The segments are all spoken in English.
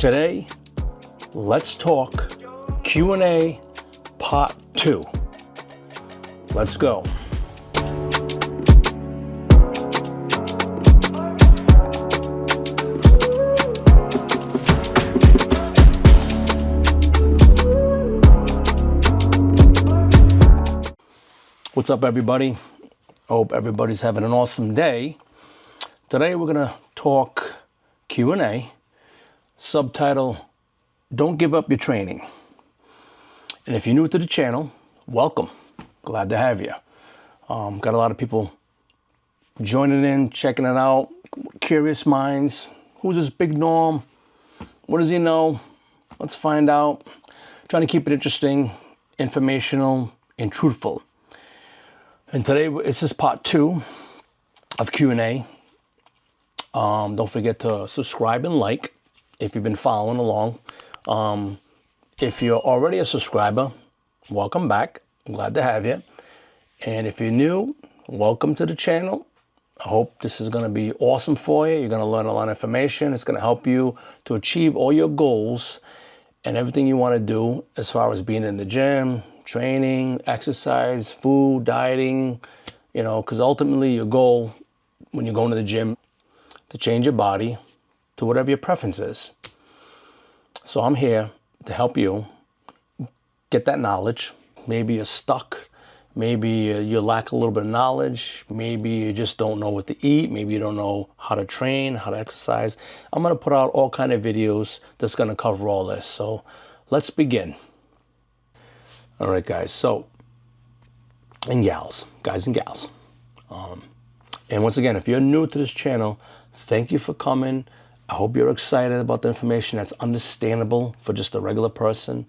Today, let's talk Q&A part 2. Let's go. What's up, everybody? Hope everybody's having an awesome day. Today we're gonna talk Q&A, subtitle, Don't Give Up Your Training. And if you're new to the channel, welcome. Glad to have you. Got a lot of people joining in, checking it out, curious minds. Who's this Big Norm? What does he know? Let's find out. Trying to keep it interesting, informational, and truthful. And today, this is part 2 of Q&A. Don't forget to subscribe and like if you've been following along. If you're already a subscriber, welcome back. I'm glad to have you. And if you're new, welcome to the channel. I hope this is going to be awesome for you. You're going to learn a lot of information. It's going to help you to achieve all your goals and everything you want to do as far as being in the gym, training, exercise, food, dieting, because ultimately your goal when you're going to the gym to change your body to whatever your preference is. So I'm here to help you get that knowledge. Maybe you're stuck. Maybe you lack a little bit of knowledge. Maybe you just don't know what to eat. Maybe you don't know how to train, how to exercise. I'm going to put out all kind of videos that's going to cover all this. So let's begin. All right, guys. So, and gals, guys and gals. And once again, if you're new to this channel, thank you for coming. I hope you're excited about the information that's understandable for just a regular person.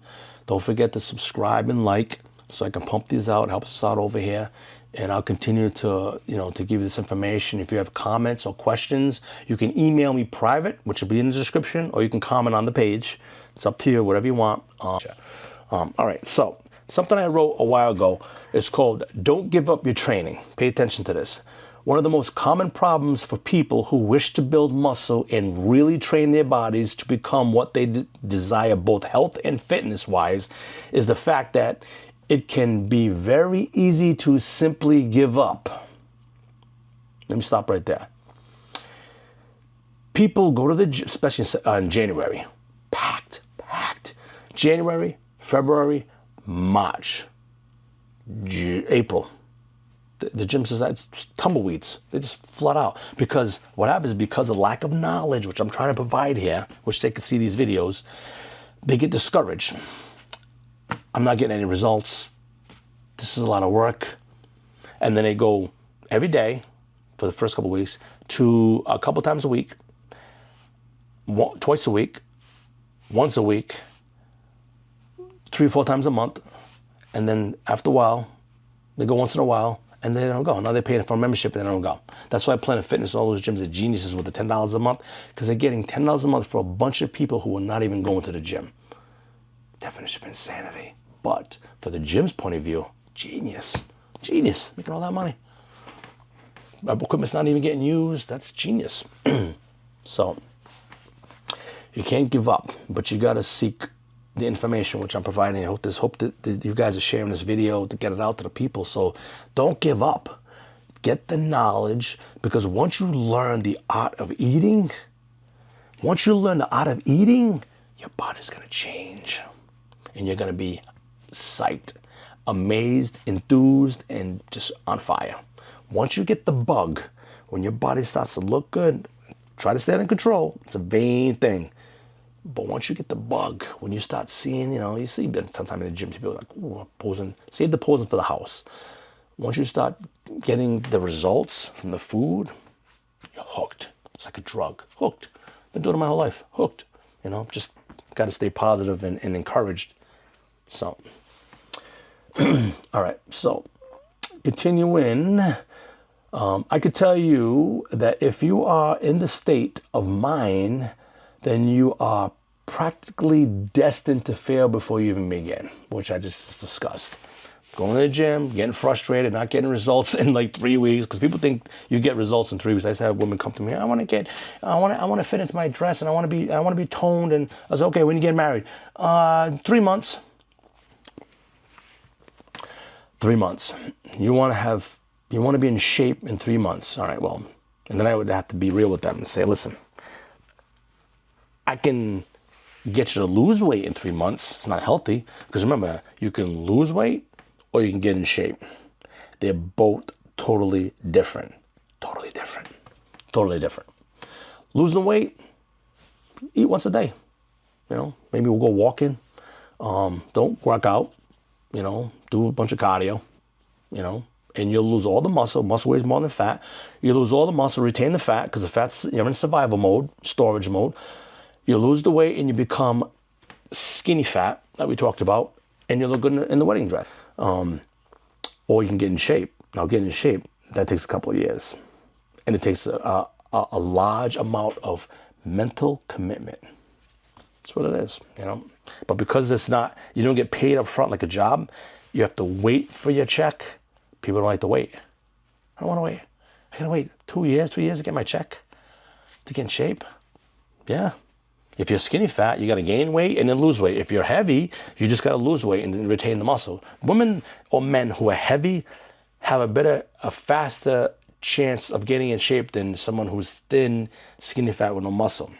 Don't forget to subscribe and like so I can pump these out. It helps us out over here. And I'll continue to, to give you this information. If you have comments or questions, you can email me private, which will be in the description, or you can comment on the page. It's up to you, whatever you want. All right, so something I wrote a while ago is called Don't Give Up Your Training. Pay attention to this. One of the most common problems for people who wish to build muscle and really train their bodies to become what they desire, both health and fitness-wise, is the fact that it can be very easy to simply give up. Let me stop right there. People go to the gym, especially in January, packed. January, February, March, April. The gyms is tumbleweeds. They just flood out. Because what happens, because of lack of knowledge, which I'm trying to provide here, which they can see these videos, they get discouraged. I'm not getting any results. This is a lot of work. And then they go every day for the first couple of weeks to a couple times a week, twice a week, once a week, 3 or 4 times a month. And then after a while, they go once in a while, and they don't go. Now they're paying for a membership and they don't go. That's why Planet Fitness, all those gyms are geniuses with the $10 a month, because they're getting $10 a month for a bunch of people who are not even going to the gym. Definition of insanity. But for the gym's point of view, genius, making all that money. Equipment's not even getting used. That's genius. So you can't give up, but you got to seek the information which I'm providing. I hope that you guys are sharing this video to get it out to the people. So don't give up. Get the knowledge, because once you learn the art of eating, your body's going to change. And you're going to be psyched, amazed, enthused, and just on fire. Once you get the bug, when your body starts to look good, try to stay in control. It's a vain thing. But once you get the bug, when you start seeing, you see sometimes in the gym, people are like, ooh, posing, save the posing for the house. Once you start getting the results from the food, you're hooked. It's like a drug. Hooked. Been doing it my whole life. Hooked. Just got to stay positive and encouraged. So, all right. So, continuing, I could tell you that if you are in the state of mind, then you are practically destined to fail before you even begin, which I just discussed. going to the gym, getting frustrated, not getting results in like 3 weeks, because people think you get results in 3 weeks. I used to have women come to me, I want to fit into my dress, and I want to be toned. And I was like, okay, when you get married, 3 months. 3 months. You want to be in shape in 3 months. All right, well, and then I would have to be real with them and say, listen, I can get you to lose weight in 3 months. It's not healthy, because remember, you can lose weight or you can get in shape. They're both totally different. Totally different. Totally different. Losing weight, eat once a day. You know, maybe we'll go walking. Don't work out. You know, do a bunch of cardio, you know, and you'll lose all the muscle. Muscle weighs more than fat. You lose all the muscle, retain the fat, because the fat's, you're in survival mode, storage mode. You lose the weight and you become skinny fat that we talked about, and you look good in the wedding dress. Or you can get in shape. Now, getting in shape, that takes a couple of years. And it takes a large amount of mental commitment. That's what it is, you know. But because it's not, you don't get paid up front like a job, you have to wait for your check. People don't like to wait. I don't want to wait. I got to wait 2 years, 3 years to get my check to get in shape. Yeah. If you're skinny fat, you got to gain weight and then lose weight. If you're heavy, you just got to lose weight and then retain the muscle. Women or men who are heavy have a faster chance of getting in shape than someone who's thin, skinny fat with no muscle.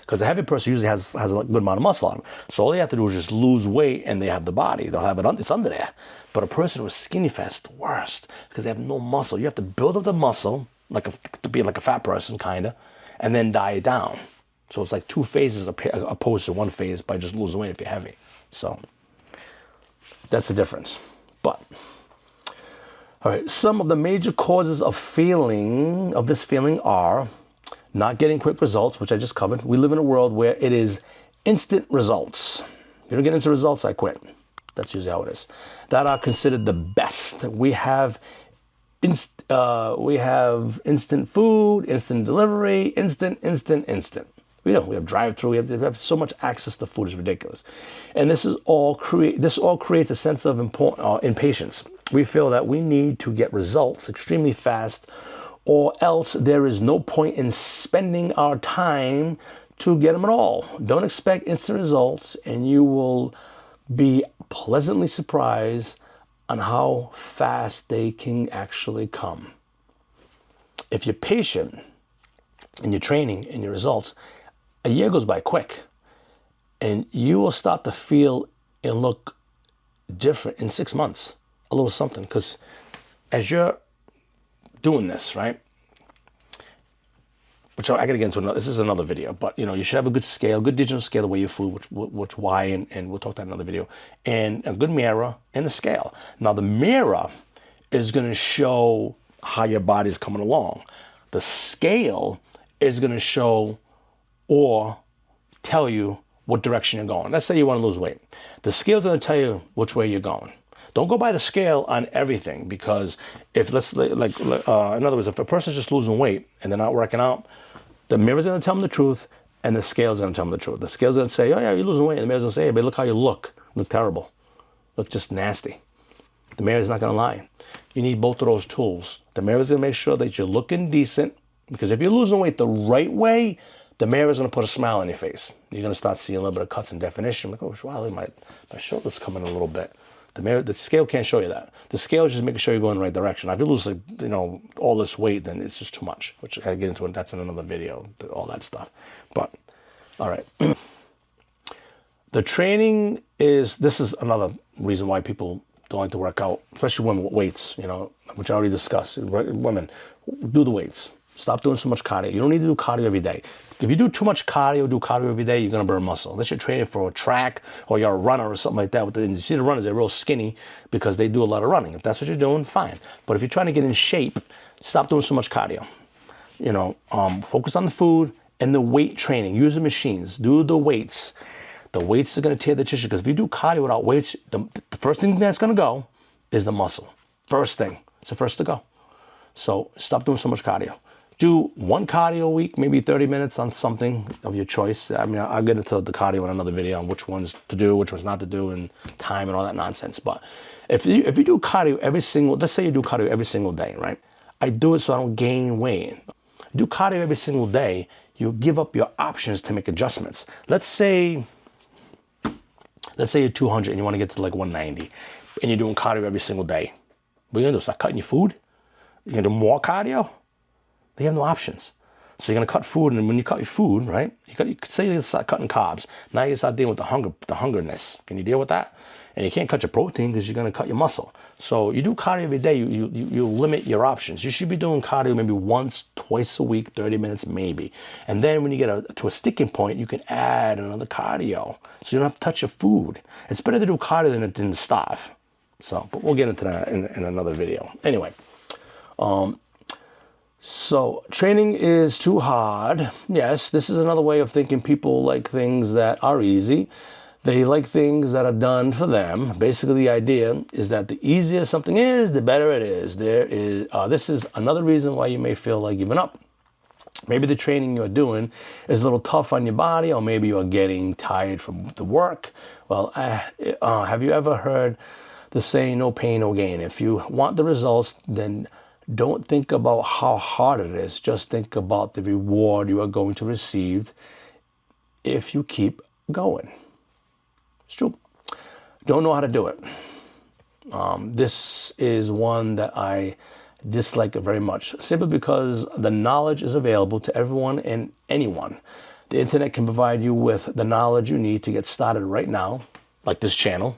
Because a heavy person usually has a good amount of muscle on them. So all they have to do is just lose weight and they have the body. They'll have it, it's under there. But a person who's skinny fat is the worst, because they have no muscle. You have to build up the muscle, to be like a fat person, kind of, and then diet down. So it's like 2 phases opposed to 1 phase by just losing weight if you're heavy. So that's the difference. But, all right, some of the major causes of this feeling are not getting quick results, which I just covered. We live in a world where it is instant results. If you don't get into results, I quit. That's usually how it is. That are considered the best. We have instant food, instant delivery, instant. We have drive-through. We have so much access to food, it's ridiculous. And this all creates a sense of impatience. We feel that we need to get results extremely fast, or else there is no point in spending our time to get them at all. Don't expect instant results, and you will be pleasantly surprised on how fast they can actually come. If you're patient in your training and your results, a year goes by quick, and you will start to feel and look different in 6 months, a little something, because as you're doing this, right? Which I gotta get into this is another video, but you should have a good scale, good digital scale to weigh your food, which why, and we'll talk about in another video, and a good mirror and a scale. Now the mirror is gonna show how your body's coming along. The scale is gonna show or tell you what direction you're going. Let's say you want to lose weight. The scale's gonna tell you which way you're going. Don't go by the scale on everything, because if in other words, if a person's just losing weight and they're not working out, the mirror's gonna tell them the truth and the scale's gonna tell them the truth. The scale's gonna say, oh yeah, you're losing weight. And the mirror's gonna say, hey, but look how you look. You look terrible. Look just nasty. The mirror's not gonna lie. You need both of those tools. The mirror's gonna make sure that you're looking decent, because if you're losing weight the right way, the mirror's gonna put a smile on your face. You're gonna start seeing a little bit of cuts and definition. Like, oh wow, my shoulder's coming a little bit. The scale can't show you that. The scale is just making sure you're going in the right direction. Now, if you lose all this weight, then it's just too much, which I get into it. That's in another video, all that stuff. But, all right. The training this is another reason why people don't like to work out, especially women with weights, which I already discussed. Women, do the weights. Stop doing so much cardio. You don't need to do cardio every day. If you do too much cardio every day, you're going to burn muscle. Unless you're training for a track or you're a runner or something like that. You see the runners, they're real skinny because they do a lot of running. If that's what you're doing, fine. But if you're trying to get in shape, stop doing so much cardio. Focus on the food and the weight training. Use the machines. Do the weights. The weights are going to tear the tissue, because if you do cardio without weights, the first thing that's going to go is the muscle. First thing. It's the first to go. So stop doing so much cardio. Do one cardio a week, maybe 30 minutes on something of your choice. I mean, I'll get into the cardio in another video on which ones to do, which ones not to do, and time and all that nonsense. But if you do cardio let's say you do cardio every single day, right? I do it so I don't gain weight. Do cardio every single day, you give up your options to make adjustments. Let's say you're 200 and you want to get to like 190, and you're doing cardio every single day. What are you gonna do? Start cutting your food? You're gonna do more cardio? You have no options. So you're gonna cut food, and when you cut your food, right? Say you start cutting carbs. Now you start dealing with the hungerness. Can you deal with that? And you can't cut your protein because you're gonna cut your muscle. So you do cardio every day, you limit your options. You should be doing cardio maybe once, twice a week, 30 minutes maybe. And then when you get to a sticking point, you can add another cardio. So you don't have to touch your food. It's better to do cardio than to starve. So, but we'll get into that in another video. Anyway, so training is too hard. Yes, this is another way of thinking. People like things that are easy. They like things that are done for them. Basically, the idea is that the easier something is, the better it is. This is another reason why you may feel like giving up. Maybe the training you're doing is a little tough on your body, or maybe you're getting tired from the work. Well, have you ever heard the saying, no pain, no gain? If you want the results, then don't think about how hard it is. Just think about the reward you are going to receive if you keep going. It's true. Don't know how to do it. This is one that I dislike very much, simply because the knowledge is available to everyone and anyone. The internet can provide you with the knowledge you need to get started right now, like this channel.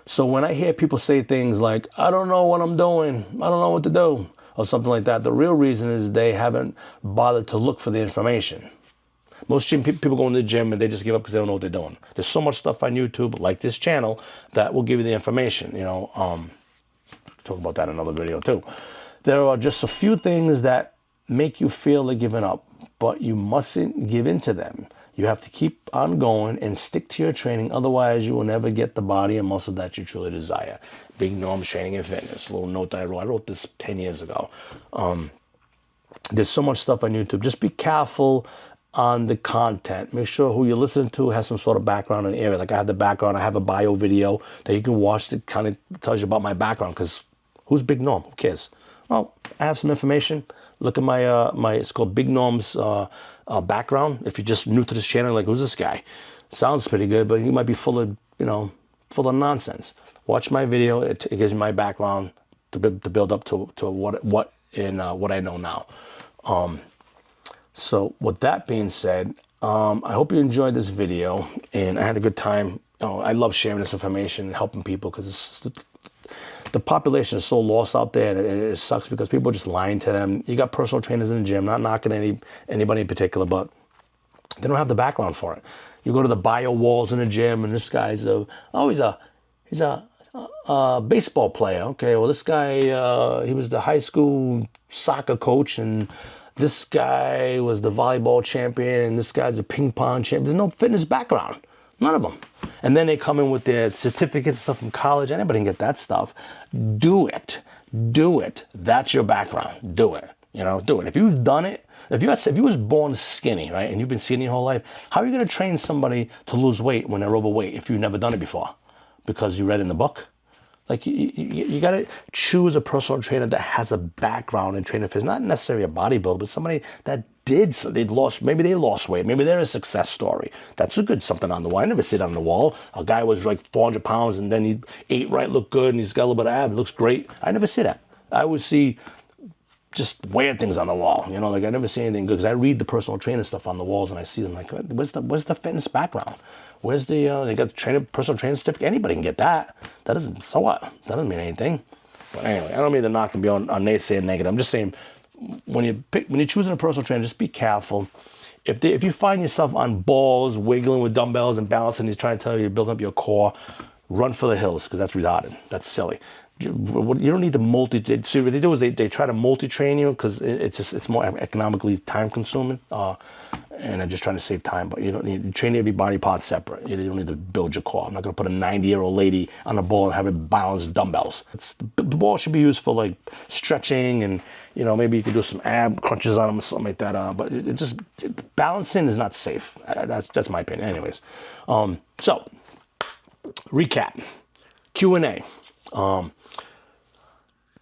So when I hear people say things like, I don't know what I'm doing, I don't know what to do, or something like that, the real reason is they haven't bothered to look for the information. Most people go in the gym and they just give up because they don't know what they're doing. There's so much stuff on YouTube, like this channel, that will give you the information. Talk about that in another video too. There are just a few things that make you feel like giving up, but you mustn't give in to them. You have to keep on going and stick to your training. Otherwise, you will never get the body and muscle that you truly desire. Big Norm's Training and Fitness. A little note that I wrote. I wrote this 10 years ago. There's so much stuff on YouTube. Just be careful on the content. Make sure who you listen to has some sort of background in the area. Like I have the background. I have a bio video that you can watch that kind of tells you about my background, because who's Big Norm? Who cares? Well, I have some information. Look at my it's called Big Norm's background. If you're just new to this channel, like, who's this guy? Sounds pretty good, but he might be full of nonsense. Watch my video. It gives you my background to build up to what I know now. So with that being said, I hope you enjoyed this video, and I had a good time. I love sharing this information and helping people, because the population is so lost out there, and it sucks because people are just lying to them. You got personal trainers in the gym, not knocking anybody in particular, but they don't have the background for it. You go to the bio walls in the gym, and this guy's he's a baseball player. Okay, well, this guy, he was the high school soccer coach, and this guy was the volleyball champion, and this guy's a ping pong champion. There's no fitness background. None of them. And then they come in with their certificates, stuff from college. Anybody can get that stuff. Do it. Do it. That's your background. Do it. Do it. If you've done it, if you was born skinny, right, and you've been skinny your whole life, how are you going to train somebody to lose weight when they're overweight if you've never done it before? Because you read in the book? Like, you got to choose a personal trainer that has a background in training fitness, not necessarily a bodybuilder, but somebody that maybe they lost weight. Maybe they're a success story. That's a good something on the wall. I never see it on the wall. A guy was like 400 pounds and then he ate right, looked good, and he's got a little bit of abs, looks great. I never see that. I always see just weird things on the wall. Like I never see anything good, because I read the personal trainer stuff on the walls and I see them like, where's the fitness background? Where's they got the personal training certificate? Anybody can get that. So what? That doesn't mean anything. But anyway, I don't mean the knock can be on naysaying negative. I'm just saying, when you're choosing a personal trainer, just be careful. If you find yourself on balls, wiggling with dumbbells and balancing, he's trying to tell you to build up your core, run for the hills, because that's retarded. That's silly. You don't need to see what they do is they try to multi-train you, because it's more economically time consuming. and are just trying to save time. But you don't need to train every body part separate. You don't need to build your core. I'm not going to put a 90-year-old lady on a ball and have it balance dumbbells. The ball should be used for like stretching, and maybe you could do some ab crunches on them or something like that. But balancing is not safe. That's my opinion. Anyways, so recap, Q&A.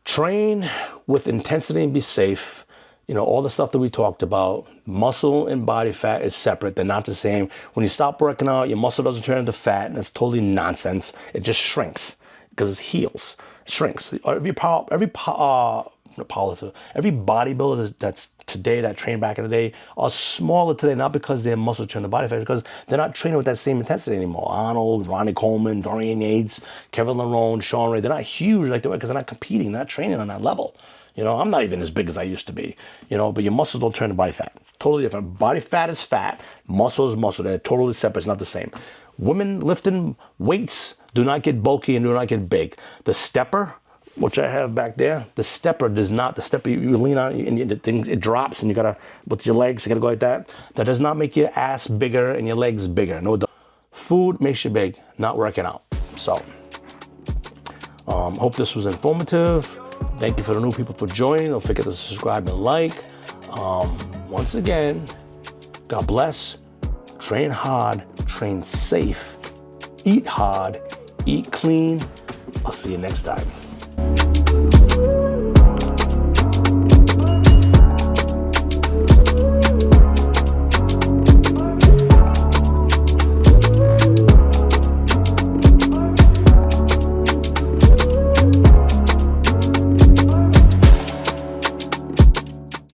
Train with intensity and be safe. All the stuff that we talked about. Muscle and body fat is separate. They're not the same. When you stop working out, your muscle doesn't turn into fat, and that's totally nonsense. It just shrinks because it heals. It shrinks. Every bodybuilder that's today, that trained back in the day, are smaller today, not because their muscle turned to body fat, because they're not training with that same intensity anymore. Arnold, Ronnie Coleman, Dorian Yates, Kevin Lerone, Sean Ray, they're not huge like they were because they're not competing. They're not training on that level. I'm not even as big as I used to be, but your muscles don't turn to body fat. Totally different. Body fat is fat. Muscle is muscle. They're totally separate. It's not the same. Women lifting weights do not get bulky and do not get big. The stepper, which I have back there, the stepper does not. The stepper, you lean on and the thing, it drops, and you gotta, with your legs, you gotta go like that. That does not make your ass bigger and your legs bigger. No, food makes you big, not working out. So, hope this was informative. Thank you for the new people for joining. Don't forget to subscribe and like. Once again, God bless. Train hard, train safe, eat hard, eat clean. I'll see you next time.